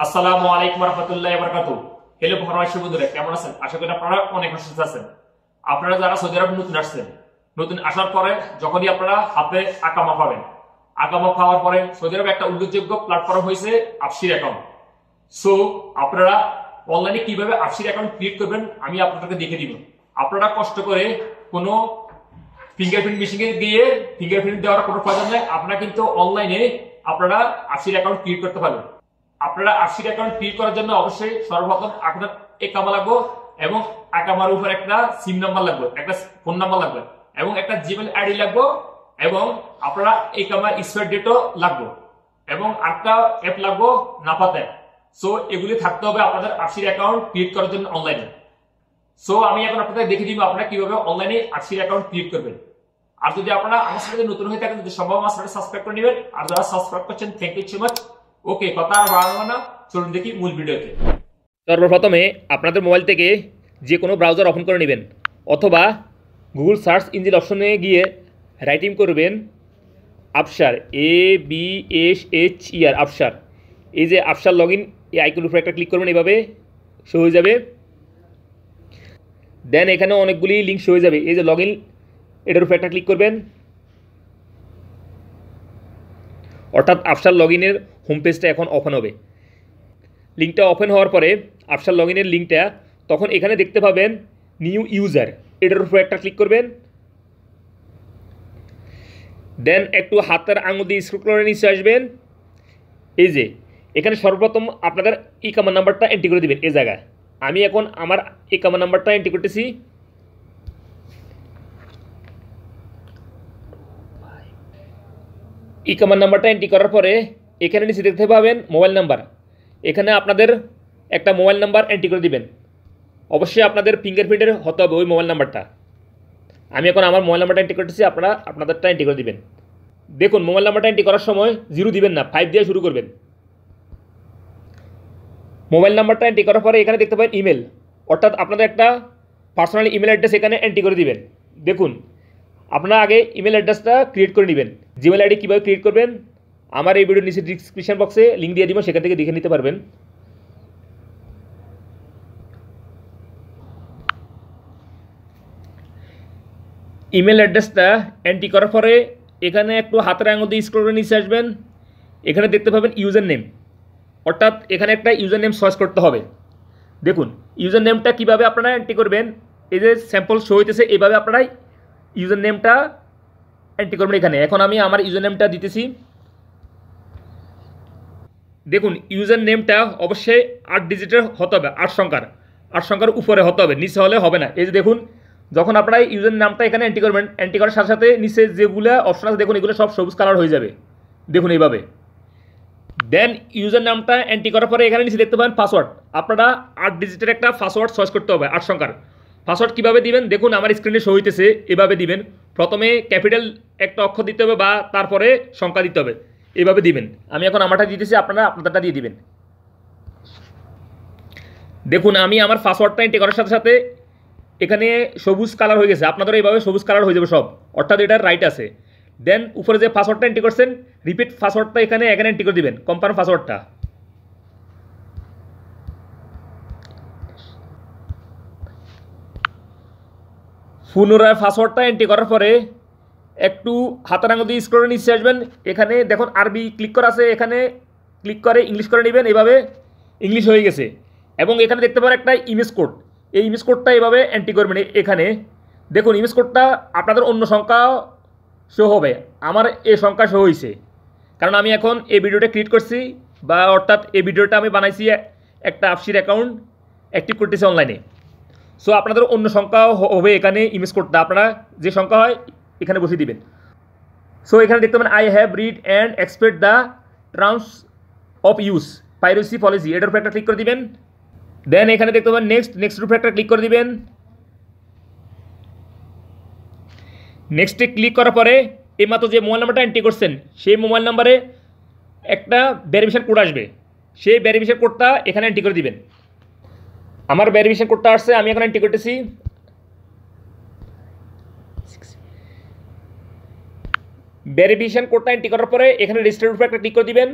আসসালামু আলাইকুম রহমতুল্লাহি ওয়া বারাকাতুহু। হ্যালো প্রবাসী বন্ধুরা, কেমন আছেন? আশা করি আপনারা অনেক সুস্থ আছেন। আপনারা যারা সৌদি আরব নতুন আসছেন, নতুন আসার পরে যখনই আপনারা হাতে আকামা পাবেন, আকামা পাওয়ার পরে সৌদি আরবে একটা উল্লেখযোগ্য প্ল্যাটফর্ম হয়েছে আবশির অ্যাকাউন্ট। সো আপনারা অনলাইনে কিভাবে আবশির অ্যাকাউন্ট ক্রিয়েট করবেন আমি আপনাদেরকে দেখে দিব। আপনারা কষ্ট করে কোনো ফিঙ্গারপ্রিন্ট মেশিনে গিয়ে ফিঙ্গারপ্রিন্ট দেওয়ার কোনো প্রয়োজন নেই। আপনারা কিন্তু অনলাইনে আপনারা আবশির অ্যাকাউন্ট ক্রিয়েট করতে পারবেন। আপনারা আবশির অ্যাকাউন্ট ক্রিয়েট করার জন্য অবশ্যই সর্বপ্রথম আপনার একামা লাগবে এবং একামার উপর একটা সিম নাম্বার লাগবে, একটা ফোন নাম্বার লাগবে এবং একটা জিমেইল আইডি লাগবে এবং আপনারা একামার এক্সপায়ার ডেটও লাগবে এবং একটা অ্যাপ লাগবে নাপাতে। সো এগুলি থাকতে হবে আপনাদের আবশির অ্যাকাউন্ট ক্রিয়েট করার জন্য অনলাইনে। সো আমি এখন আপনাদের দেখে দিব আপনারা কিভাবে অনলাইনে আবশির অ্যাকাউন্ট ক্রিয়েট করবেন। আর যদি আপনারা আমার সাথে নতুন হয়ে থাকেন, যদি সম্ভব আমার সাথে সাবস্ক্রাইব করে নেবেন। আর যারা সাবস্ক্রাইব করছেন, থ্যাংক ইউ সো মাচ। ওকে, কথা আর বাড়াবো না, চলুন দেখি মূল ভিডিওতে। সর্বপ্রথমে আপনাদের মোবাইল থেকে যে কোনো ব্রাউজার ওপেন করে নেবেন অথবা গুগল সার্চ ইঞ্জিন অপশনে গিয়ে রাইটিং করবেন আবশার, ABSHER আবশার। এই যে আবশার লগ ইন, এই আইকনের উপরে একটা ক্লিক করবেন, এভাবে শো হয়ে যাবে। দেন এখানে অনেকগুলি লিঙ্ক শো হয়ে যাবে। এই যে লগ ইন, এটার উপরে একটা ক্লিক করবেন, অর্থাৎ আবশার লগ ইনের হোম পেজটা এখন ওপেন হবে। লিঙ্কটা ওপেন হওয়ার পরে আবশার লগ ইনের লিঙ্কটা তখন এখানে দেখতে পাবেন নিউ ইউজার, এটার উপরে একটা ক্লিক করবেন। দেন একটু হাতের আঙুল দিয়ে স্ক্রল করে নিচে আসবেন। এই যে এখানে সর্বপ্রথম আপনাদের ইকামা নাম্বারটা এন্ট্রি করে দিবেন। এই জায়গায় আমি এখন আমার ইকামা নাম্বারটা এন্ট্রি করতেছি। ইকামা নাম্বারটা এন্ট্রি করার পরে এখানে নিচে দেখতে পাবেন মোবাইল নাম্বার। এখানে আপনাদের একটা মোবাইল নাম্বার এন্ট্রি করে দিবেন। অবশ্যই আপনাদের ফিঙ্গারপ্রিন্টের হতে হবে ওই মোবাইল নাম্বারটা। আমি এখন আমার মোবাইল নাম্বারটা এন্ট্রি করতেছি, আপনারা আপনাদেরটা এন্ট্রি করে দিবেন। দেখুন মোবাইল নাম্বারটা এন্ট্রি করার সময় 0 দিবেন না, 5 দিয়ে শুরু করবেন। মোবাইল নাম্বারটা এন্ট্রি করার পরে এখানে দেখতে পাবেন ইমেল, অর্থাৎ আপনাদের একটা পার্সোনাল ইমেল অ্যাড্রেস এখানে এন্ট্রি করে দিবেন। দেখুন আপনারা আগে ইমেল অ্যাড্রেসটা ক্রিয়েট করে নেবেন। জিমেল আইডি কীভাবে ক্রিয়েট করবেন আমার এই ভিডিওর নিচে ডিসক্রিপশন বক্সে লিঙ্ক দিয়ে দিব, সেখান থেকে দেখে নিতে পারবেন। ইমেল অ্যাড্রেসটা এন্ট্রি করার পরে এখানে একটু হাতের আঙুল দিয়ে স্ক্রল করে নিচে আসবেন। এখানে দেখতে পাবেন ইউজার নেম, অর্থাৎ এখানে একটা ইউজার নেম সার্চ করতে হবে। দেখুন ইউজার নেমটা কীভাবে আপনারা এন্ট্রি করবেন, এই যে স্যাম্পল শো হইতেছে, এইভাবে আপনারা ইউজার নেমটা এন্ট্রি করবেন এখানে। এখন আমি আমার ইউজার নেমটা দিতেছি। দেখুন ইউজার নেমটা অবশ্যই 8 ডিজিটের হতে হবে, 8 সংখ্যার উপরে হতে হবে, নিচে হলে হবে না। এই যে দেখুন যখন আপনারা ইউজার নামটা এখানে এন্ট্রি করবেন, এন্ট্রি করার সাথে সাথে নিচে যেগুলো অপশন আছে দেখুন এগুলো সব সবুজ কালার হয়ে যাবে, দেখুন এইভাবে। দেন ইউজার নামটা এন্ট্রি করার পরে এখানে নিচে দেখতে পাবেন পাসওয়ার্ড। আপনারা 8 ডিজিটের একটা পাসওয়ার্ড চয়েস করতে হবে, 8 সংখ্যার। পাসওয়ার্ড কীভাবে দিবেন দেখুন আমার স্ক্রিনে শো হইতেছে, এভাবে দিবেন। প্রথমে ক্যাপিটাল একটা অক্ষর দিতে হবে বা তারপরে সংখ্যা দিতে হবে, এভাবে দিবেন। আমি এখন আমারটা দিতেছি, আপনারা আপনাদেরটা দিয়ে দিবেন। দেখুন আমি আমার পাসওয়ার্ডটা এন্ট্রি করার সাথে সাথে এখানে সবুজ কালার হয়ে গেছে, আপনাদের এইভাবে সবুজ কালার হয়ে যাবে সব, অর্থাৎ এটার রাইট আছে। দেন উপরে যে পাসওয়ার্ডটা এন্ট্রি করছেন, রিপিট পাসওয়ার্ডটা এখানে এন্ট্রি করে দিবেন, কনফার্ম পাসওয়ার্ডটা। পুনরায় পাসওয়ার্ডটা এন্ট্রি করার পরে একটু হাতের আঙুল দিয়ে স্ক্রল করে নিচে আসবেন। এখানে দেখুন আরবি ক্লিক করা আছে, এখানে ক্লিক করে ইংলিশ করে নেবেন, এইভাবে ইংলিশ হয়ে গেছে। এবং এখানে দেখতে পারেন একটা ইমেজ কোড, এই ইমেজ কোডটা এভাবে এন্ট্রি করবেন। এখানে দেখুন ইমেজ কোডটা আপনাদের অন্য সংখ্যা শো হবে, আমার এই সংখ্যা শো হয়েছে কারণ আমি এখন এই ভিডিওটা ক্রিয়েট করছি, বা অর্থাৎ এই ভিডিওটা আমি বানাইছি একটা আবশির অ্যাকাউন্ট অ্যাক্টিভ করতেছি অনলাইনে। সো আপনাদের অন্য সংখ্যা হবে এখানে ইমেজ কোডটা, আপনারা যে সংখ্যা হয় এখানে বসিয়ে দিবেন। সো এখানে দেখতে পাবেন I have read and expect the terms of use piracy policy, এটার উপরে একটা ক্লিক করে দিবেন। দেন এখানে দেখতে পাবেন নেক্সট উপরে একটা ক্লিক করে দিবেন। নেক্সটে ক্লিক করার পরে এইমাত্র যে মোবাইল নাম্বারটা এন্ট্রি করছেন সেই মোবাইল নাম্বারে একটা ভেরিফিকেশন কোড আসবে, সেই ভেরিফিকেশন কোডটা এখানে এন্ট্রি করে দিবেন। আমার ভেরিফিকেশন কোডটা আসছে, আমি এখন এন্ট্রি করতেছি। ভেরিফিকেশন কোডটা এন্ট্রি করার পরে এখানে রেজিস্টারের উপরে একটা ক্লিক করে দিবেন।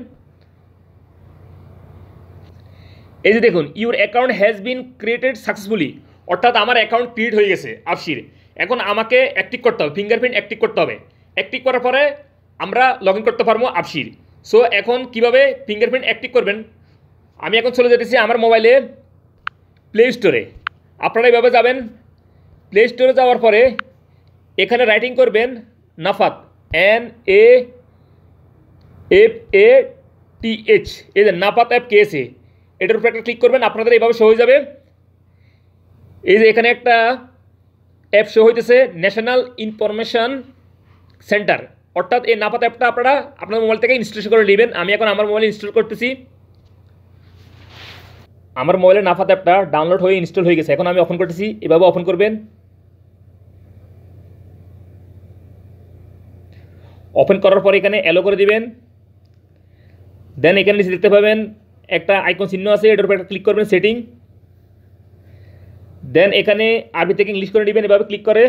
এই যে দেখুন your account has been created successfully, অর্থাৎ আমার অ্যাকাউন্ট ক্রিয়েট হয়ে গেছে আবশির। এখন আমাকে অ্যাক্টিভ করতে হবে, ফিঙ্গারপ্রিন্ট অ্যাক্টিভ করতে হবে। অ্যাক্টিভ করার পরে আমরা লগ ইন করতে পারবো আবশির। সো এখন কিভাবে ফিঙ্গারপ্রিন্ট অ্যাক্টিভ করবেন, আমি এখন চলে যেতেছি আমার মোবাইলে প্লে স্টোরে। আপনারা এইভাবে যাবেন, প্লে স্টোরে যাওয়ার পরে এখানে রাইটিং করবেন নাফাত, NAFATH, এই যে নাফাত অ্যাপ কেএসএ, এটার উপরে একটা ক্লিক করবেন, আপনাদের এইভাবে শো হয়ে যাবে। এই যে এখানে একটা অ্যাপ শো হইতেছে ন্যাশনাল ইনফরমেশন সেন্টার, অর্থাৎ এই নাফাত অ্যাপটা আপনারা আপনার মোবাইল থেকে ইনস্টল করে নেবেন। আমি এখন আমার মোবাইলে ইনস্টল করতেছি। আমার মোবাইলে নাফাত অ্যাপটা ডাউনলোড হয়ে ইনস্টল হয়ে গেছে। এখন আমি ওপেন করতেছি, এভাবে ওপেন করবেন। ওপেন করার পরে এখানে অ্যালো করে দিবেন। দেন এখানে নিচে দেখতে পাবেন একটা আইকন চিহ্ন আছে, এটার উপর একটা ক্লিক করবেন, সেটিং। দেন এখানে আরবি থেকে ইংলিশ করে নেবেন, এভাবে ক্লিক করে।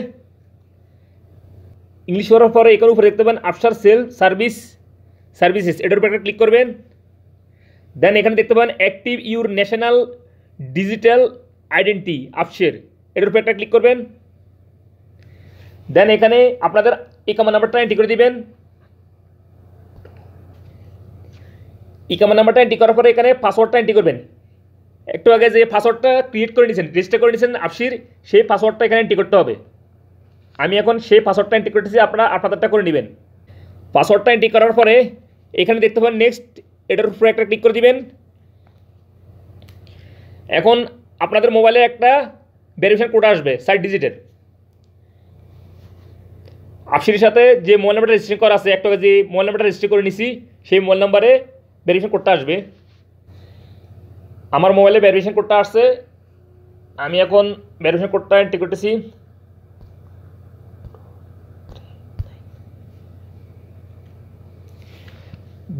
ইংলিশ করার পরে এখানে উপরে দেখতে পাবেন আফসার সেল সার্ভিসেস, এটার উপর একটা ক্লিক করবেন। দেন এখানে দেখতে পাবেন active your national digital identity আফশের, এটার উপর একটা ক্লিক করবেন। দেন এখানে আপনাদের ইকামা নাম্বারটা এন্ট্রি করে দিবেন। ইকামা নাম্বারটা এন্ট্রি করার পরে এখানে পাসওয়ার্ডটা এন্ট্রি করবেন। একটু আগে যে পাসওয়ার্ডটা ক্রিয়েট করে নিয়েছেন, রেজিস্টার করে নিয়েছেন আফশির, সেই পাসওয়ার্ডটা এখানে এন্ট্রি করতে হবে। আমি এখন সেই পাসওয়ার্ডটা এন্ট্রি করতেছি, আপনারা আপনাদেরটা করে নেবেন। পাসওয়ার্ডটা এন্ট্রি করার পরে এখানে দেখতে পাবেন নেক্সট, এটার উপরে একটা ক্লিক করে দিবেন। এখন আপনাদের মোবাইলে একটা ভেরিফিকেশন কোড আসবে 7 ডিজিটের। আফশিরের সাথে যে মোবাইল নাম্বারটা রেজিস্ট্রেশন করা আছে, একটা যে মোবাইল নাম্বারটা রেজিস্টার করে নিছি, সেই মোবাইল নাম্বারে ভেরিফিকেশন কোডটা আসবে। আমার মোবাইলে ভেরিফিকেশন কোডটা আসছে, আমি এখন ভেরিফিকেশন কোডটা এন্ট্রি করতেছি।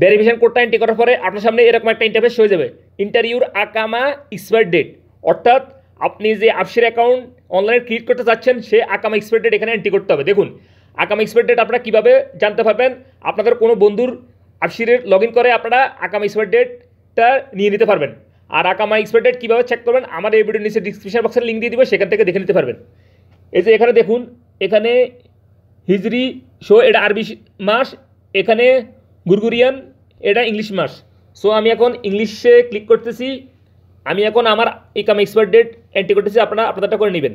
ভেরিফিকেশন কোডটা এন্ট্রি করার পরে আপনার সামনে এরকম একটা ইন্টারফেস হয়ে যাবে, ইন্টারভিউর আকামা এক্সপায়ার ডেট, অর্থাৎ আপনি যে আফশির অ্যাকাউন্ট অনলাইনে ক্রিয়েট করতে চাচ্ছেন সে আকামা এক্সপায়ার ডেট এখানে এন্ট্রি করতে হবে। দেখুন আকামা এক্সপায়ার ডেট আপনারা কীভাবে জানতে পারবেন, আপনাদের কোনো বন্ধুর আফশিরের লগ ইন করে আপনারা আকামা এক্সপায়ার ডেটটা নিয়ে নিতে পারবেন। আর আকামা এক্সপায়ার ডেট কীভাবে চেক করবেন, আমার এই ভিডিওর নিচে ডিসক্রিপশন বক্সের লিঙ্ক দিয়ে দিব, সেখান থেকে দেখে নিতে পারবেন। এই যে এখানে দেখুন, এখানে হিজরি শো, এটা আরবি মাস, এখানে গুরগুরিয়ান, এটা ইংলিশ মাস। সো আমি এখন ইংলিশে ক্লিক করতেছি। আমি এখন আমার ইকামা এক্সপায়ার ডেট এন্ট্রি করতেছি, আপনারা আপনাদেরটা করে নেবেন।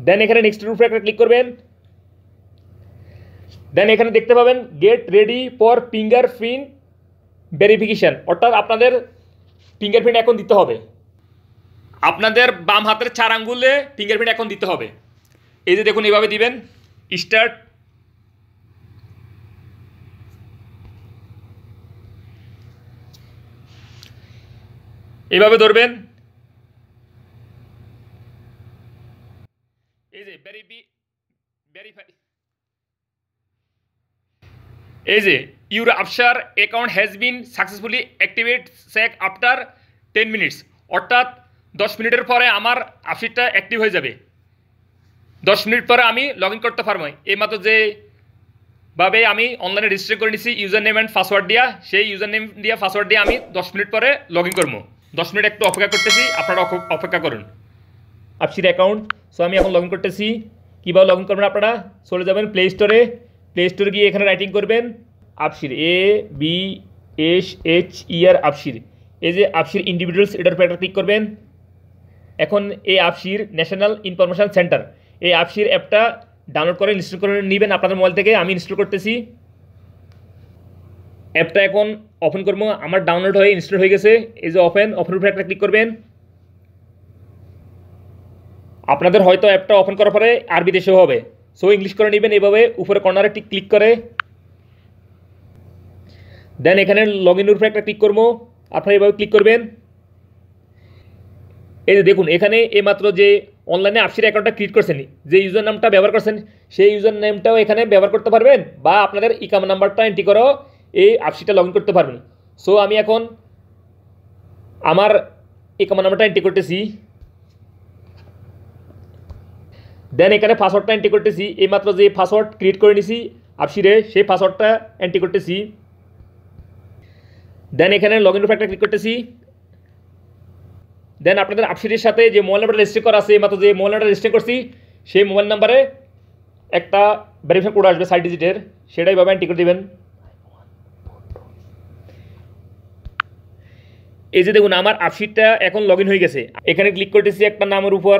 দেন এখানে নেক্সটের উপরে একটা ক্লিক করবেন। দেন এখানে দেখতে পাবেন get ready for fingerprint verification, অর্থাৎ আপনাদের ফিঙ্গারপ্রিন্ট এখন দিতে হবে। আপনাদের বাম হাতের 4 আঙ্গুলে ফিঙ্গারপ্রিন্ট এখন দিতে হবে। এই যে দেখুন এইভাবে দিবেন, স্টার্ট। এইভাবে ধরবেন। এই যে ভেরিফাই, এই যে ইউর আফশার account has been successfully activate check after 10 minutes, অর্থাৎ 10 মিনিটের পরে আমার আফশিরটা অ্যাক্টিভ হয়ে যাবে। 10 মিনিট পরে আমি লগ ইন করতে পারবো। এইমাত্র যেভাবে আমি অনলাইনে রেজিস্টার করে নিচ্ছি ইউজার নেম অ্যান্ড পাসওয়ার্ড দিয়া, সেই ইউজার নেম দিয়া পাসওয়ার্ড দিয়ে আমি 10 মিনিট পরে লগ ইন করবো। 10 মিনিট একটু অপেক্ষা করতেছি, আপনারা অপেক্ষা করুন। আফশির অ্যাকাউন্ট, সো আমি এখন লগ ইন করতেছি। কীভাবে লগ ইন করবেন, আপনারা চলে যাবেন প্লে স্টোরে। প্লে স্টোরে গিয়ে এখানে রাইটিং করবেন আফশির, ABSHER আফশির। এই যে আফশির ইন্ডিভিজুয়ালস, এটার উপর একটা ক্লিক করবেন। এখন এই আফশির ন্যাশনাল ইনফরমেশন সেন্টার, এই আফশির অ্যাপটা ডাউনলোড করে ইনস্টল করে নেবেন আপনাদের মোবাইল থেকে। আমি ইনস্টল করতেছি। অ্যাপটা এখন ওপেন করবো, আমার ডাউনলোড হয়ে ইনস্টল হয়ে গেছে। এই যে ওপেনের উপরে একটা ক্লিক করবেন। আপনাদের হয়তো অ্যাপটা ওপেন করার পরে আরবি দেশেও হবে, সো ইংলিশ করে নেবেন। এইভাবে উপরে কর্নারে ক্লিক করে দেন এখানে লগ ইনের উপরে একটা ক্লিক করবো, আপনারা এইভাবে ক্লিক করবেন। এই যে দেখুন এখানে এইমাত্র যে অনলাইনে আফশির অ্যাকাউন্টটা ক্রিয়েট করছেন, যে ইউজার নামটা ব্যবহার করছেন সেই ইউজার নেমটাও এখানে ব্যবহার করতে পারবেন, বা আপনাদের ইকামা নাম্বারটা এন্ট্রি করেও এই আফশিরটা লগ ইন করতে পারবেন। সো আমি এখন আমার ইকামা নাম্বারটা এন্ট্রি করতেছি। দেন এখানে পাসওয়ার্ডটা এন্ট্রি করতেছি। এইমাত্র যে পাসওয়ার্ড ক্রিয়েট করে নিছি আফশিরে, সেই পাসওয়ার্ডটা এন্ট্রি করতেছি। দেন এখানে লগ ইন উপর একটা ক্লিক করতেছি। দেন আপনাদের আপশিটের সাথে যে মোবাইল নাম্বারটা রেজিস্টার করা আছে, মাত্র যে মোবাইল নাম্বারটা রেজিস্টার করছি সেই মোবাইল নাম্বারে একটা ভেরিফিকেশন কোড আসবে 60 ডিজিটের, সেটাই ভাবে এন্ট্রি করে দেবেন। এই যে দেখুন আমার আপশিটটা এখন লগ ইন হয়ে গেছে। এখানে ক্লিক করতেছি একটা নামের উপর,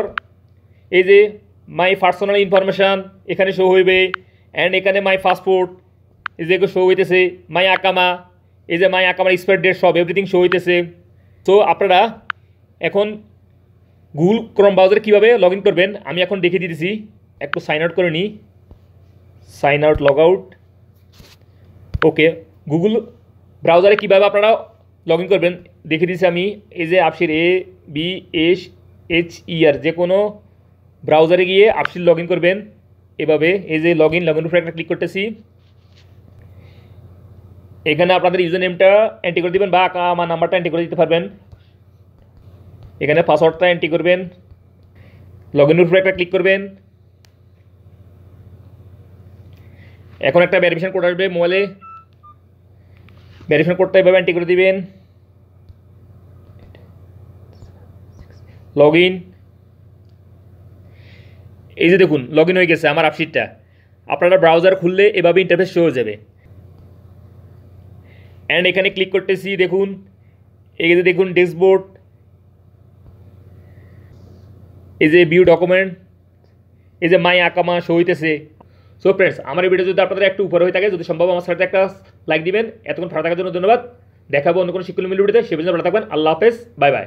এই যে মাই পার্সোনাল ইনফরমেশান এখানে শো হইবে, অ্যান্ড এখানে মাই পাসপোর্ট এই যে শো হইতেছে, মাই আকামা এই যে মাই আকামার এক্সপায়ার ডেট সব এভরিথিং শো হইতেছে। তো আপনারা এখন গুগল ক্রোম ব্রাউজারে কীভাবে লগ ইন করবেন আমি এখন দেখিয়ে দিতেছি। একটু সাইন আউট করে নিই, সাইন আউট লগ আউট। ওকে, গুগল ব্রাউজারে কীভাবে আপনারা লগ ইন করবেন দেখিয়ে দিচ্ছি আমি। এই যে আপশির ABSHER যে কোনো ব্রাউজারে গিয়ে আপশির লগ ইন করবেন এভাবে। এই যে লগ ইন উপরে একটা ক্লিক করতেছি। এখানে আপনাদের ইউজার নেমটা এন্ট্রি করে দেবেন বা আমার নাম্বারটা এন্ট্রি করে দিতে পারবেন। এখানে পাসওয়ার্ডটা এন্ট্রি করবেন, লগ ইনের উপরে একটা ক্লিক করবেন। এখন একটা ভেরিফিকেশন কোড আসবে মোবাইলে, ভেরিফিকেশন কোডটা এভাবে এন্ট্রি করে দিবেন। লগ ইন, এই যে দেখুন লগ ইন হয়ে গেছে আমার আপশিটটা। আপনারা ব্রাউজার খুললে এভাবে ইন্টারফেস শো হয়ে যাবে। অ্যান্ড এখানে ক্লিক করতেছি, দেখুন এই যে দেখুন ড্যাশবোর্ড, এই যে ভিউ ডকুমেন্ট, এই যে মাই আকামা শো হইতেছে। সো ফ্রেন্ডস, আমার এই ভিডিও যদি আপনাদের একটু উপরে হয়ে থাকে, যদি সম্ভব আমার সাথে একটা লাইক দিবেন। এতক্ষণ ভালো থাকার জন্য ধন্যবাদ। দেখাবো অন্য কোনো শিক্ষণীয় ভিডিওতে, সে পর্যন্ত ভালো থাকবেন। আল্লাহ হাফেজ, বাই বাই।